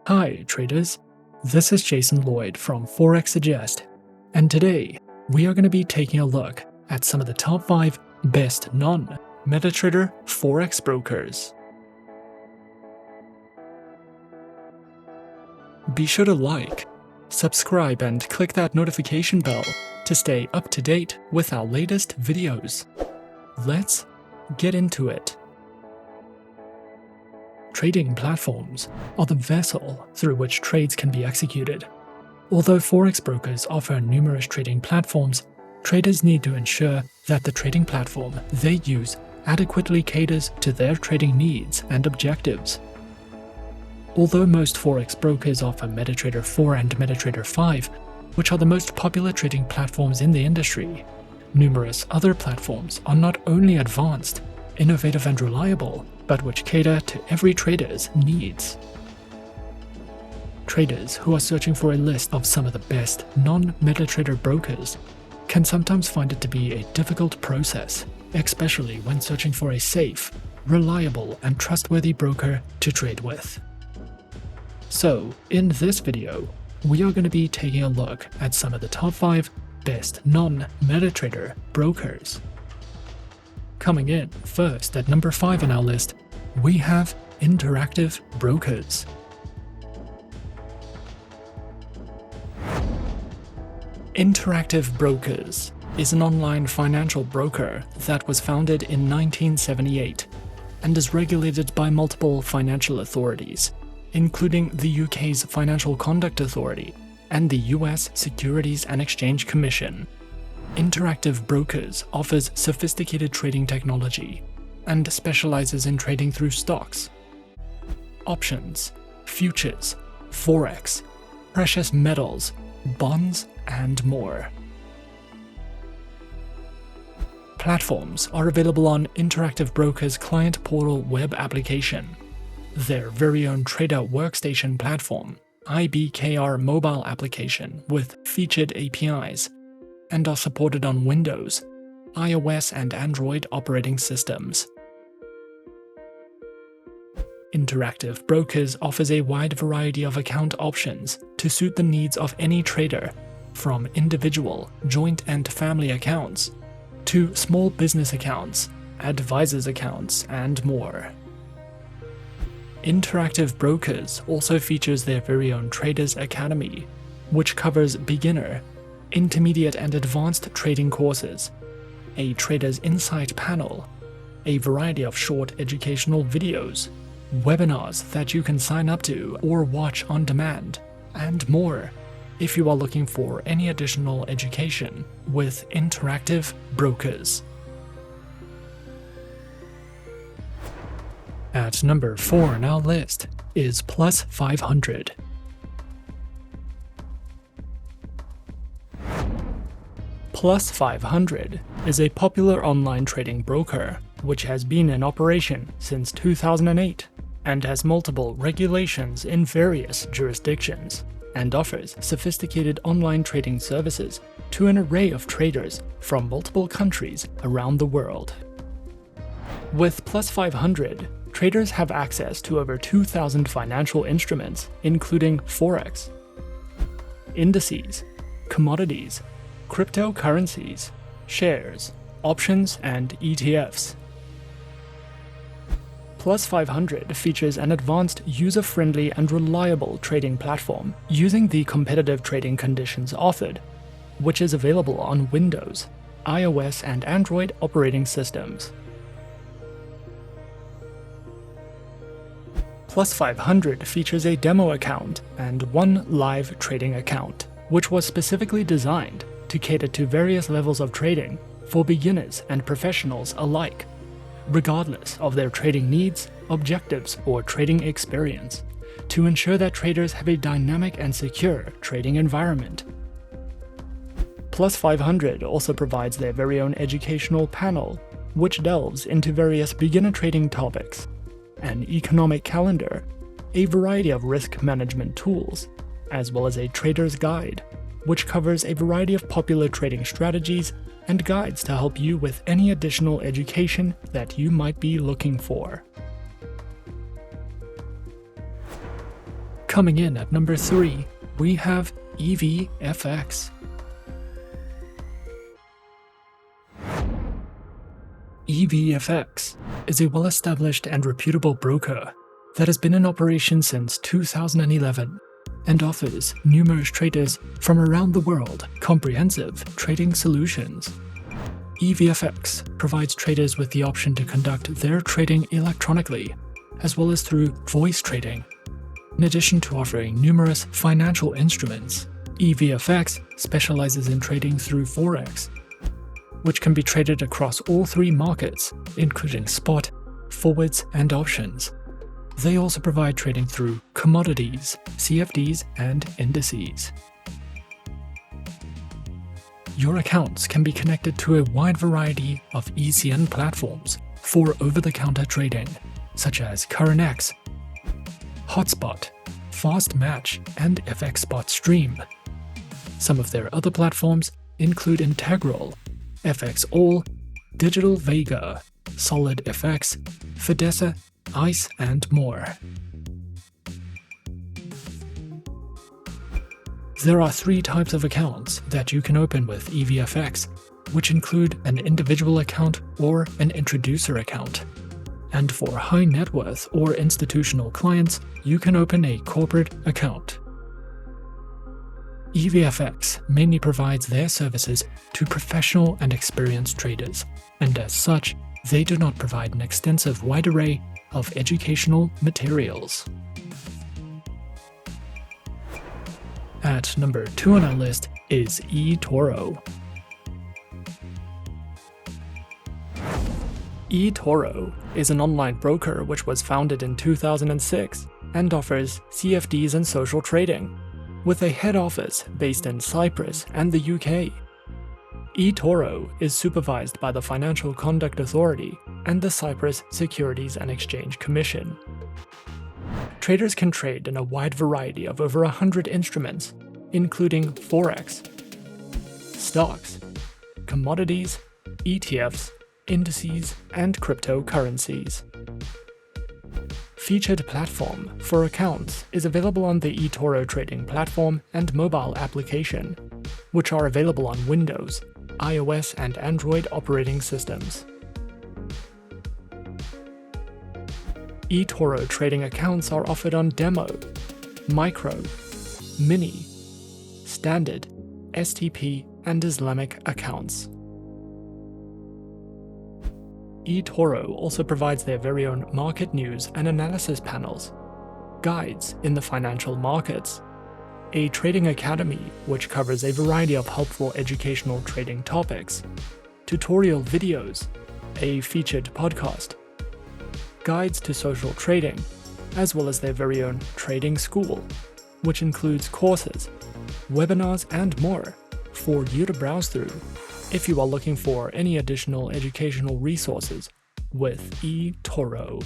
Hi traders, this is Jason Lloyd from Forexsuggest, and today we are going to be taking a look at some of the top 5 best non-Meta Trader Forex brokers. Be sure to like, subscribe and click that notification bell to stay up to date with our latest videos. Let's get into it. Trading platforms are the vessel through which trades can be executed. Although forex brokers offer numerous trading platforms, traders need to ensure that the trading platform they use adequately caters to their trading needs and objectives. Although most forex brokers offer MetaTrader 4 and MetaTrader 5, which are the most popular trading platforms in the industry, numerous other platforms are not only advanced, innovative and reliable, but which cater to every trader's needs. Traders who are searching for a list of some of the best non-MetaTrader brokers can sometimes find it to be a difficult process, especially when searching for a safe, reliable, and trustworthy broker to trade with. So, in this video, we are going to be taking a look at some of the top 5 best non-MetaTrader brokers. Coming in first at number 5 in our list, we have Interactive Brokers. Interactive Brokers is an online financial broker that was founded in 1978 and is regulated by multiple financial authorities, including the UK's Financial Conduct Authority and the US Securities and Exchange Commission. Interactive Brokers offers sophisticated trading technology and specializes in trading through stocks, options, futures, forex, precious metals, bonds, and more. Platforms are available on Interactive Brokers' client portal web application, their very own trader workstation platform, IBKR mobile application with featured APIs, and are supported on Windows, iOS and Android operating systems. Interactive Brokers offers a wide variety of account options to suit the needs of any trader, from individual, joint and family accounts, to small business accounts, advisors accounts, and more. Interactive Brokers also features their very own Traders Academy, which covers beginner, intermediate and advanced trading courses, a Traders Insight panel, a variety of short educational videos, webinars that you can sign up to or watch on demand, and more if you are looking for any additional education with Interactive Brokers. At number 4 on our list is Plus 500. Plus 500 is a popular online trading broker which has been in operation since 2008 and has multiple regulations in various jurisdictions and offers sophisticated online trading services to an array of traders from multiple countries around the world. With Plus 500, traders have access to over 2,000 financial instruments including forex, indices, commodities, cryptocurrencies, shares, options, and ETFs. Plus 500 features an advanced, user-friendly, and reliable trading platform using the competitive trading conditions offered, which is available on Windows, iOS, and Android operating systems. Plus 500 features a demo account and one live trading account, which was specifically designed to cater to various levels of trading for beginners and professionals alike, regardless of their trading needs, objectives, or trading experience, to ensure that traders have a dynamic and secure trading environment. Plus 500 also provides their very own educational panel, which delves into various beginner trading topics, an economic calendar, a variety of risk management tools, as well as a trader's guide, which covers a variety of popular trading strategies and guides to help you with any additional education that you might be looking for. Coming in at number 3, we have EVFX. EVFX is a well-established and reputable broker that has been in operation since 2011 and offers numerous traders from around the world comprehensive trading solutions. EVFX provides traders with the option to conduct their trading electronically, as well as through voice trading. In addition to offering numerous financial instruments, EVFX specializes in trading through Forex, which can be traded across all 3 markets, including spot, forwards, and options. They also provide trading through commodities, CFDs, and indices. Your accounts can be connected to a wide variety of ECN platforms for over-the-counter trading, such as CurrentX, Hotspot, Fast Match, and FX Spot Stream. Some of their other platforms include Integral, FX All, Digital Vega, Solid FX, Fidessa, ICE, and more. There are 3 types of accounts that you can open with EVFX, which include an individual account or an introducer account. And for high net worth or institutional clients, you can open a corporate account. EVFX mainly provides their services to professional and experienced traders, and as such, they do not provide an extensive wide array of educational materials. At number 2 on our list is eToro. eToro is an online broker which was founded in 2006 and offers CFDs and social trading, with a head office based in Cyprus and the UK. eToro is supervised by the Financial Conduct Authority and the Cyprus Securities and Exchange Commission. Traders can trade in a wide variety of over 100 instruments, including Forex, stocks, commodities, ETFs, indices, and cryptocurrencies. Featured platform for accounts is available on the eToro trading platform and mobile application, which are available on Windows, iOS, and Android operating systems. eToro trading accounts are offered on Demo, Micro, Mini, Standard, STP, and Islamic accounts. eToro also provides their very own market news and analysis panels, guides in the financial markets, a trading academy which covers a variety of helpful educational trading topics, tutorial videos, a featured podcast, guides to social trading, as well as their very own trading school, which includes courses, webinars, and more for you to browse through if you are looking for any additional educational resources with eToro.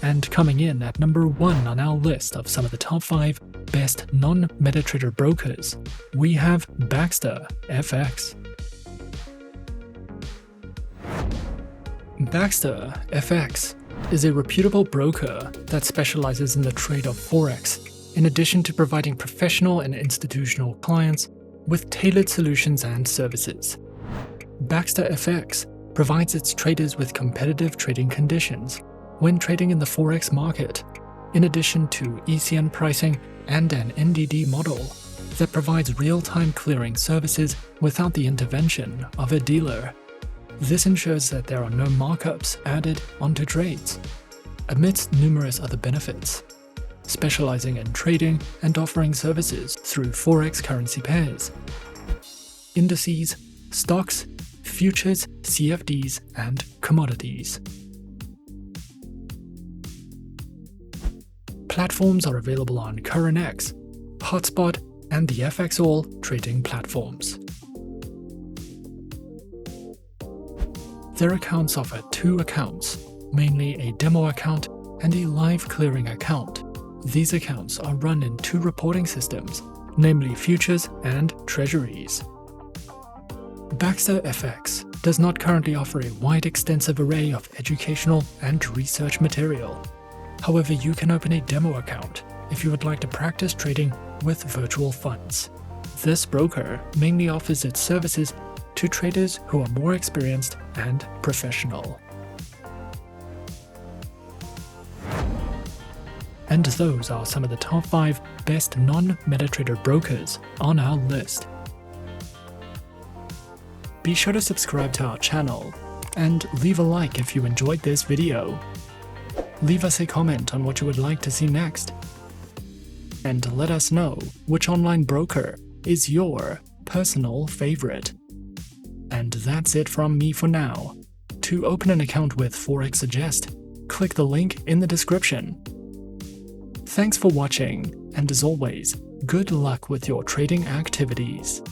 And coming in at number 1 on our list of some of the top 5 best non-meta trader brokers, we have Baxter-FX. Baxter-FX is a reputable broker that specializes in the trade of Forex, in addition to providing professional and institutional clients with tailored solutions and services. Baxter-FX provides its traders with competitive trading conditions when trading in the Forex market, in addition to ECN pricing and an NDD model that provides real-time clearing services without the intervention of a dealer. This ensures that there are no markups added onto trades, amidst numerous other benefits, specializing in trading and offering services through Forex currency pairs, indices, stocks, futures, CFDs, and commodities. Platforms are available on CurrentX, Hotspot, and the FX All trading platforms. Their accounts offer 2 accounts, mainly a demo account and a live clearing account. These accounts are run in 2 reporting systems, namely futures and treasuries. Baxter-FX does not currently offer a wide extensive array of educational and research material. However, you can open a demo account if you would like to practice trading with virtual funds. This broker mainly offers its services to traders who are more experienced and professional. And those are some of the top 5 best non-Meta Trader brokers on our list. Be sure to subscribe to our channel and leave a like if you enjoyed this video. Leave us a comment on what you would like to see next. And let us know which online broker is your personal favorite. And that's it from me for now. To open an account with Forexsuggest, click the link in the description. Thanks for watching, and as always, good luck with your trading activities.